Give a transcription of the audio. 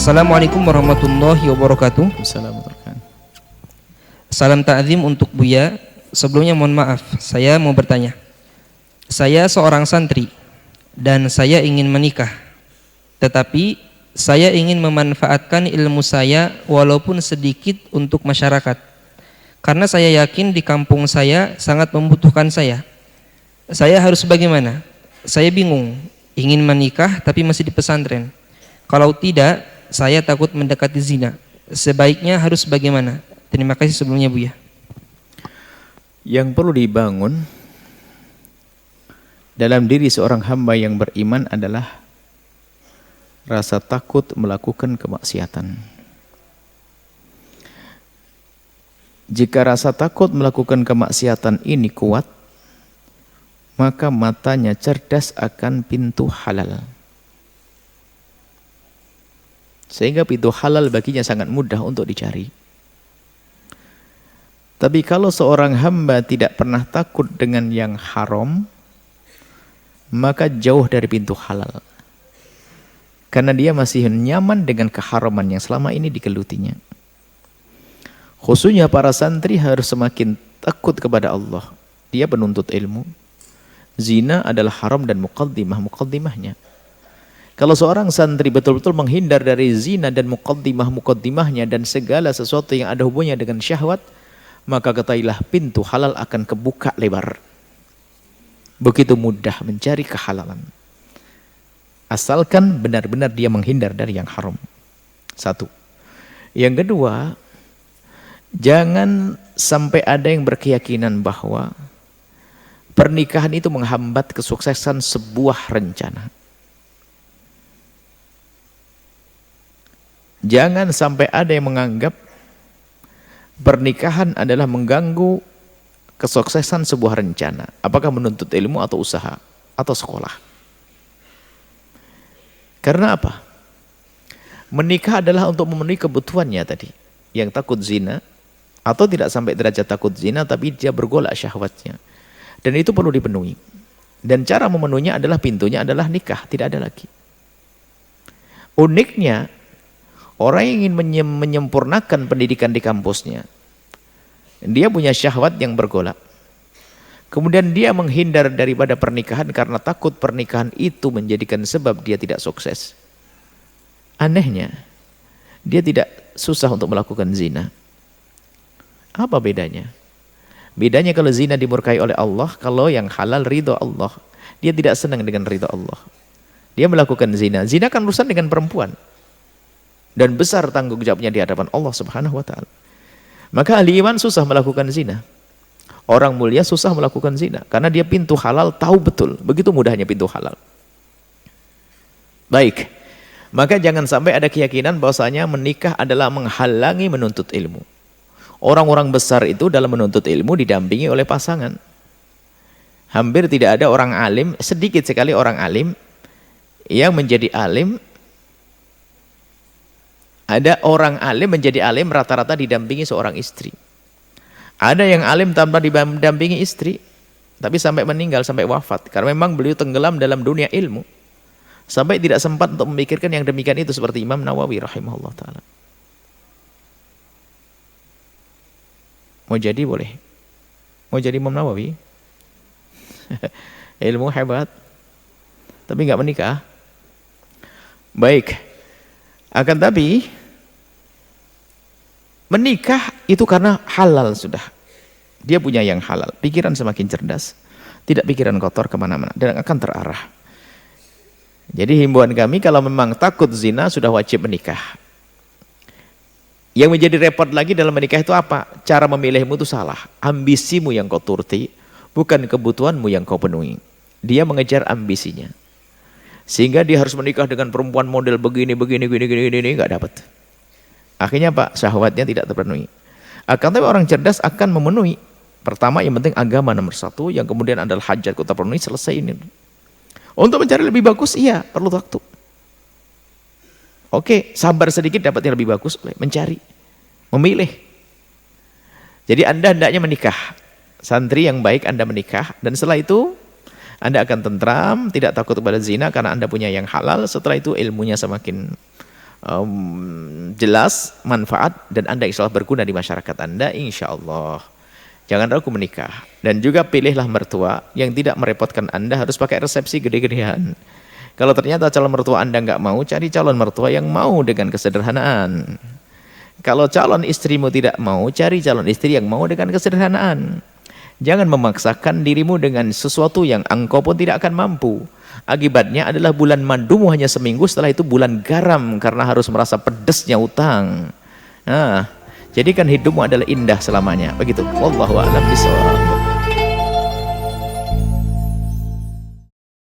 Assalamualaikum warahmatullahi wabarakatuh. Assalamualaikum. Salam ta'zim untuk Buya. Sebelumnya mohon maaf, saya mau bertanya. Saya seorang santri dan saya ingin menikah. Tetapi saya ingin memanfaatkan ilmu saya walaupun sedikit untuk masyarakat. Karena saya yakin di kampung saya sangat membutuhkan saya. Saya harus bagaimana? Saya bingung, ingin menikah tapi masih di pesantren. Kalau tidak, saya takut mendekati zina. Sebaiknya harus bagaimana? Terima kasih sebelumnya Buya. Yang perlu dibangun dalam diri seorang hamba yang beriman adalah rasa takut melakukan kemaksiatan. Jika rasa takut melakukan kemaksiatan ini kuat, maka matanya cerdas akan pintu halal. Sehingga pintu halal baginya sangat mudah untuk dicari. Tapi kalau seorang hamba tidak pernah takut dengan yang haram, maka jauh dari pintu halal. Karena dia masih nyaman dengan keharaman yang selama ini digelutinya. Khususnya para santri harus semakin takut kepada Allah. Dia penuntut ilmu. Zina adalah haram dan muqaddimahnya. Kalau seorang santri betul-betul menghindar dari zina dan muqaddimahnya dan segala sesuatu yang ada hubungannya dengan syahwat, maka ketahuilah pintu halal akan kebuka lebar. Begitu mudah mencari kehalalan. Asalkan benar-benar dia menghindar dari yang haram. Satu. Yang kedua, jangan sampai ada yang berkeyakinan bahwa pernikahan itu menghambat kesuksesan sebuah rencana. Jangan sampai ada yang menganggap pernikahan adalah mengganggu kesuksesan sebuah rencana. Apakah menuntut ilmu atau usaha atau sekolah. Karena apa? Menikah adalah untuk memenuhi kebutuhannya tadi. Yang takut zina atau tidak sampai derajat takut zina tapi dia bergolak syahwatnya. Dan itu perlu dipenuhi. Dan cara memenuhinya adalah pintunya adalah nikah, tidak ada lagi. Uniknya, orang yang ingin menyempurnakan pendidikan di kampusnya, dia punya syahwat yang bergolak. Kemudian dia menghindar daripada pernikahan karena takut pernikahan itu menjadikan sebab dia tidak sukses. Anehnya, dia tidak susah untuk melakukan zina. Apa bedanya? Bedanya kalau zina dimurkai oleh Allah, kalau yang halal ridho Allah. Dia tidak senang dengan ridho Allah. Dia melakukan zina. Zina kan urusan dengan perempuan. Dan besar tanggung jawabnya di hadapan Allah Subhanahu wa ta'ala. Maka ahli iman susah melakukan zina. Orang mulia susah melakukan zina karena dia pintu halal tahu betul, begitu mudahnya pintu halal. Baik. Maka jangan sampai ada keyakinan bahwasanya menikah adalah menghalangi menuntut ilmu. Orang-orang besar itu dalam menuntut ilmu didampingi oleh pasangan. Hampir tidak ada orang alim, sedikit sekali orang alim yang menjadi alim. Ada orang alim menjadi alim rata-rata didampingi seorang istri. Ada yang alim tanpa didampingi istri, tapi sampai meninggal, sampai wafat. Karena memang beliau tenggelam dalam dunia ilmu. Sampai tidak sempat untuk memikirkan yang demikian itu seperti Imam Nawawi rahimahullah ta'ala. Mau jadi boleh. Mau jadi Imam Nawawi. Ilmu hebat. Tapi nggak menikah. Baik. Akan tapi menikah itu karena halal sudah. Dia punya yang halal. Pikiran semakin cerdas. Tidak pikiran kotor kemana-mana. Dan akan terarah. Jadi himbauan kami kalau memang takut zina sudah wajib menikah. Yang menjadi repot lagi dalam menikah itu apa? Cara memilihmu itu salah. Ambisimu yang kau turuti. Bukan kebutuhanmu yang kau penuhi. Dia mengejar ambisinya. Sehingga dia harus menikah dengan perempuan model begini, nggak dapat. Akhirnya Pak, syahwatnya tidak terpenuhi. Akan tapi orang cerdas akan memenuhi. Pertama yang penting agama nomor satu, yang kemudian adalah hajat kita penuhi, selesai ini. Untuk mencari lebih bagus, iya perlu waktu. Oke, sabar sedikit dapat yang lebih bagus, mencari, memilih. Jadi Anda hendaknya menikah. Santri yang baik Anda menikah, dan setelah itu Anda akan tentram, tidak takut kepada zina karena Anda punya yang halal. Setelah itu ilmunya semakin jelas, manfaat, dan Anda insya Allah berguna di masyarakat Anda, insya Allah. Jangan ragu menikah. Dan juga pilihlah mertua yang tidak merepotkan Anda harus pakai resepsi gede-gedean. Kalau ternyata calon mertua Anda nggak mau, cari calon mertua yang mau dengan kesederhanaan. Kalau calon istrimu tidak mau, cari calon istri yang mau dengan kesederhanaan. Jangan memaksakan dirimu dengan sesuatu yang engkau pun tidak akan mampu. Akibatnya adalah bulan madumu hanya seminggu, setelah itu bulan garam karena harus merasa pedesnya utang. Nah, jadikan hidupmu adalah indah selamanya. Begitu. Wallahu a'lam bishawab.